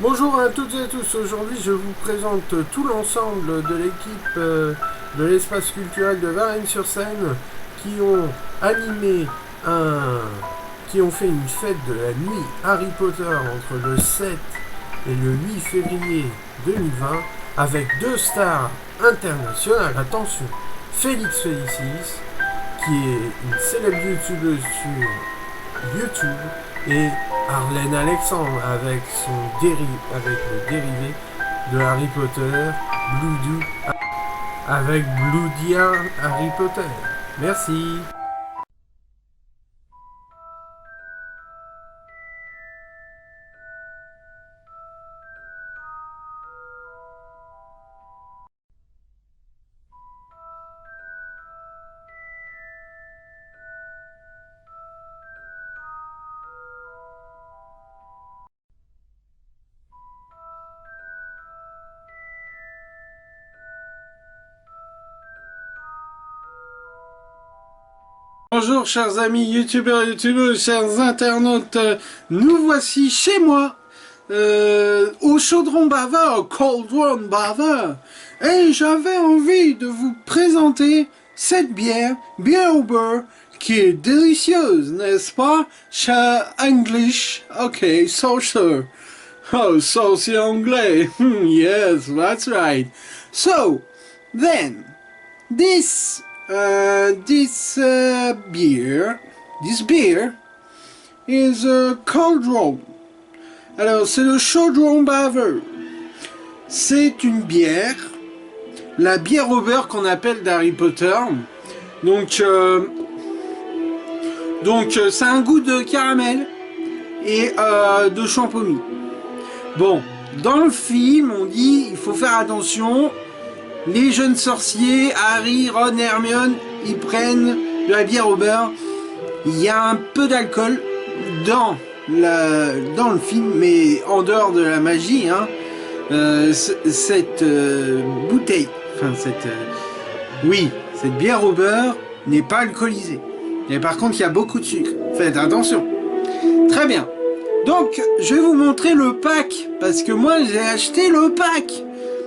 Bonjour à toutes et à tous, aujourd'hui je vous présente tout l'ensemble de l'équipe de l'espace culturel de Varennes-sur-Seine qui ont animé qui ont fait une fête de la nuit Harry Potter entre le 7 et le 8 février 2020 avec deux stars internationales, attention, Félix Félicis qui est une célèbre youtubeuse sur YouTube et Arlène Alexandre avec avec le dérivé de Harry Potter, avec Bloody Harry Potter. Merci. Bonjour chers amis youtubeurs et youtubeuses, chers internautes, nous voici chez moi, au Chaudron Bavard, au Cauldron Bavard, et j'avais envie de vous présenter cette bière au beurre, qui est délicieuse, n'est-ce pas, cher English? Ok, saucer. Oh, saucier anglais. Yes, that's right. So, then, this beer is a Cauldron. Alors, c'est le Chaudron Baveux. C'est une bière, la bière au beurre qu'on appelle d'Harry Potter. Donc, ça a un goût de caramel et de champomis. Bon, dans le film, on dit il faut faire attention. Les jeunes sorciers, Harry, Ron et Hermione, ils prennent de la bière au beurre. Il y a un peu d'alcool dans le film, mais en dehors de la magie, hein, cette bouteille, enfin cette bière au beurre n'est pas alcoolisée. Et par contre, il y a beaucoup de sucre. Faites attention. Très bien. Donc, je vais vous montrer le pack, parce que moi, j'ai acheté le pack.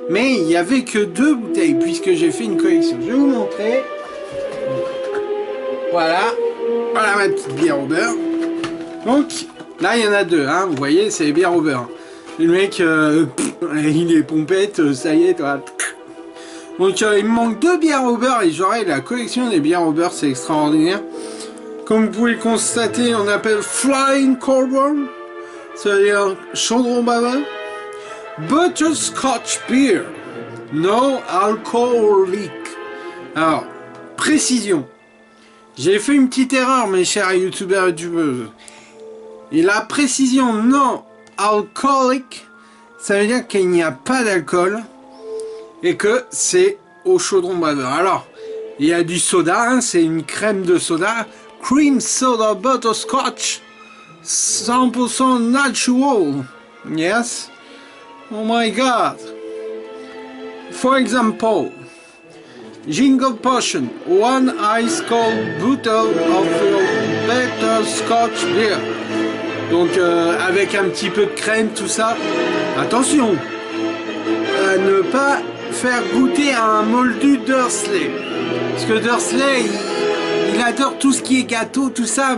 Mais il n'y avait que 2 bouteilles, puisque j'ai fait une collection. Je vais vous montrer. Voilà. Voilà ma petite bière au beurre. Donc, là, il y en a 2, hein. Vous voyez, c'est les bières au beurre. Le mec, il est pompette, ça y est, toi. Donc, il me manque 2 bières au beurre, et j'aurai la collection des bières au beurre, c'est extraordinaire. Comme vous pouvez le constater, on appelle Flying Cauldron, c'est-à-dire chaudron baveux. Butterscotch beer, no alcoholic. Alors, précision. J'ai fait une petite erreur, mes chers youtubeurs et youtubeuses. Et la précision non alcoolique, ça veut dire qu'il n'y a pas d'alcool et que c'est au chaudron baveur. Alors, il y a du soda, hein, c'est une crème de soda, cream soda butterscotch, 100% natural. Yes. Oh my god. For example, Jingle Potion, 1 ice cold bottle of butterscotch beer. Donc avec un petit peu de crème, tout ça. Attention à ne pas faire goûter à un moldu Dursley. Parce que Dursley, il adore tout ce qui est gâteau, tout ça.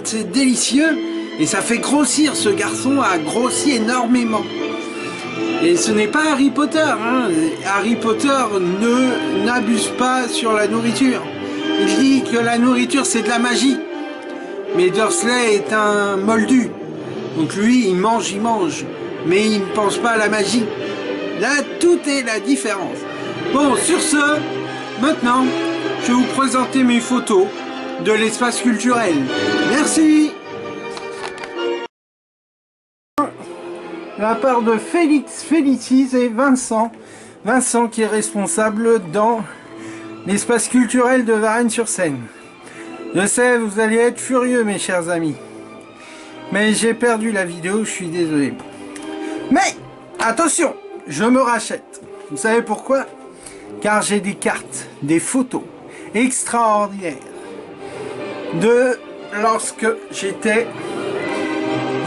C'est délicieux. Et ça fait grossir, ce garçon a grossi énormément. Et ce n'est pas Harry Potter, hein. Harry Potter n'abuse pas sur la nourriture. Il dit que la nourriture c'est de la magie. Mais Dursley est un moldu. Donc lui, il mange. Mais il ne pense pas à la magie. Là, tout est la différence. Bon, sur ce, maintenant, je vais vous présenter mes photos de l'espace culturel. Merci. De la part de Félix Félicis et Vincent qui est responsable dans l'espace culturel de Varennes-sur-Seine. Je sais, vous allez être furieux mes chers amis, mais j'ai perdu la vidéo, je suis désolé. Mais attention, je me rachète. Vous savez pourquoi? Car j'ai des cartes, des photos extraordinaires de lorsque j'étais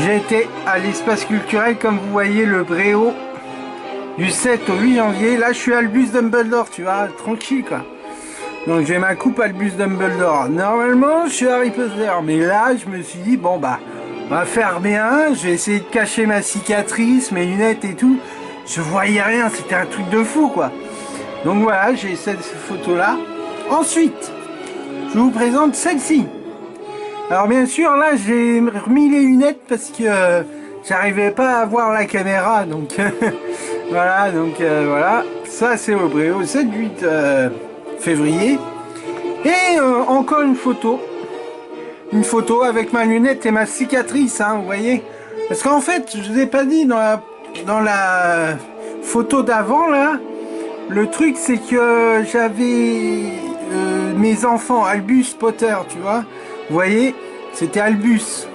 J'ai été à l'espace culturel, comme vous voyez, le Bréau, du 7 au 8 janvier. Là, je suis à Albus Dumbledore, tu vois, tranquille, quoi. Donc, j'ai ma coupe Albus Dumbledore. Normalement, je suis Harry Potter, mais là, je me suis dit, bon, bah, on va faire bien. Je vais essayer de cacher ma cicatrice, mes lunettes et tout. Je voyais rien, c'était un truc de fou, quoi. Donc, voilà, j'ai cette photo-là. Ensuite, je vous présente celle-ci. Alors bien sûr, là, j'ai remis les lunettes parce que j'arrivais pas à voir la caméra, donc voilà, voilà. Ça, c'est au Bréau, 7-8 février. Et encore une photo avec ma lunette et ma cicatrice, hein, vous voyez. Parce qu'en fait, je vous ai pas dit dans la photo d'avant, là, le truc, c'est que j'avais mes enfants, Albus Potter, tu vois. Vous voyez, c'était Albus.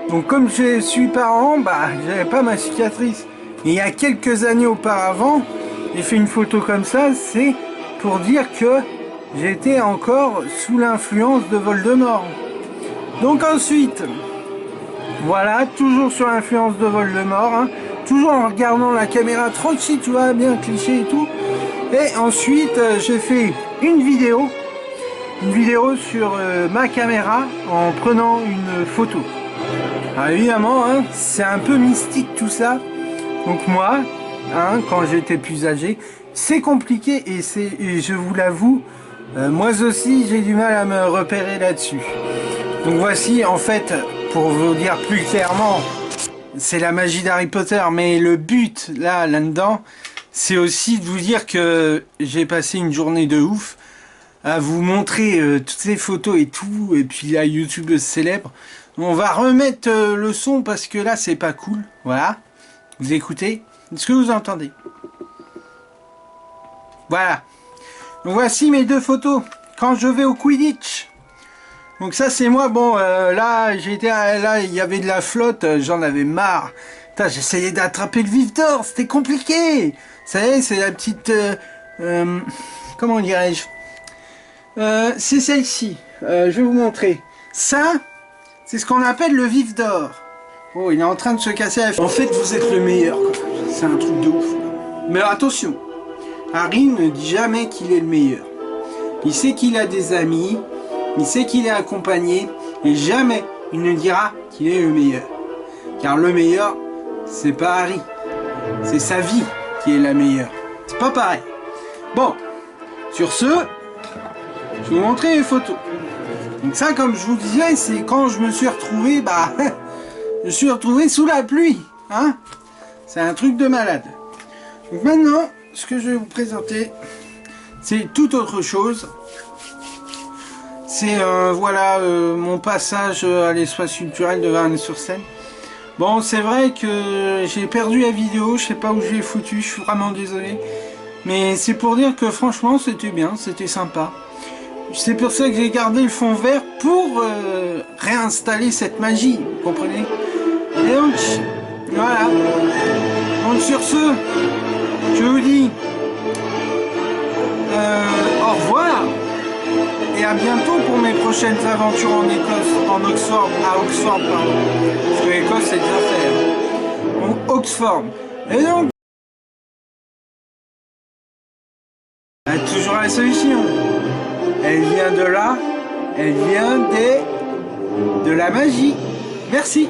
Donc comme je suis parent, bah j'avais pas ma cicatrice. Et il y a quelques années auparavant, j'ai fait une photo comme ça, c'est pour dire que j'étais encore sous l'influence de Voldemort. Donc ensuite, voilà, toujours sur l'influence de Voldemort, hein, toujours en regardant la caméra tranquille, tu vois, bien cliché et tout. Et ensuite, j'ai fait une vidéo sur ma caméra en prenant une photo. Alors évidemment, hein, c'est un peu mystique tout ça. Donc moi, hein, quand j'étais plus âgé, c'est compliqué et je vous l'avoue, moi aussi j'ai du mal à me repérer là-dessus. Donc voici, en fait, pour vous dire plus clairement, c'est la magie d'Harry Potter, mais le but là-dedans, c'est aussi de vous dire que j'ai passé une journée de ouf à vous montrer toutes ces photos et tout, et puis la youtubeuse célèbre. On va remettre le son parce que là c'est pas cool, voilà. Vous écoutez? Est-ce que vous entendez? Voilà. Donc voici mes deux photos quand je vais au Quidditch. Donc ça c'est moi, bon là il y avait de la flotte, j'en avais marre. J'essayais d'attraper le vif d'or, c'était compliqué. Vous savez, c'est la petite... comment dirais-je, c'est celle-ci, je vais vous montrer. Ça, c'est ce qu'on appelle le vif d'or. Oh, il est en train de se casser la... En fait, vous êtes le meilleur, quoi. C'est un truc de ouf. Mais attention, Harry ne dit jamais qu'il est le meilleur. Il sait qu'il a des amis, il sait qu'il est accompagné, et jamais il ne dira qu'il est le meilleur. Car le meilleur, c'est pas Harry, c'est sa vie qui est la meilleure. C'est pas pareil. Bon, sur ce, je vais vous montrer les photos. Donc ça, comme je vous disais, c'est quand je me suis retrouvé, bah, je suis retrouvé sous la pluie, hein. C'est un truc de malade. Donc maintenant, ce que je vais vous présenter, c'est tout autre chose. C'est, voilà, mon passage à l'espace culturel de Varennes-sur-Seine. Bon, c'est vrai que j'ai perdu la vidéo, je sais pas où je l'ai foutu, je suis vraiment désolé. Mais c'est pour dire que franchement, c'était bien, c'était sympa. C'est pour ça que j'ai gardé le fond vert pour réinstaller cette magie, vous comprenez? Et donc, voilà. Donc sur ce, je vous dis au revoir et à bientôt pour mes prochaines aventures en Écosse, à Oxford, pardon. Parce que l'Écosse c'est déjà fait. Hein. Donc Oxford. Et donc, toujours la solution. Elle vient de là, elle vient de la magie. Merci.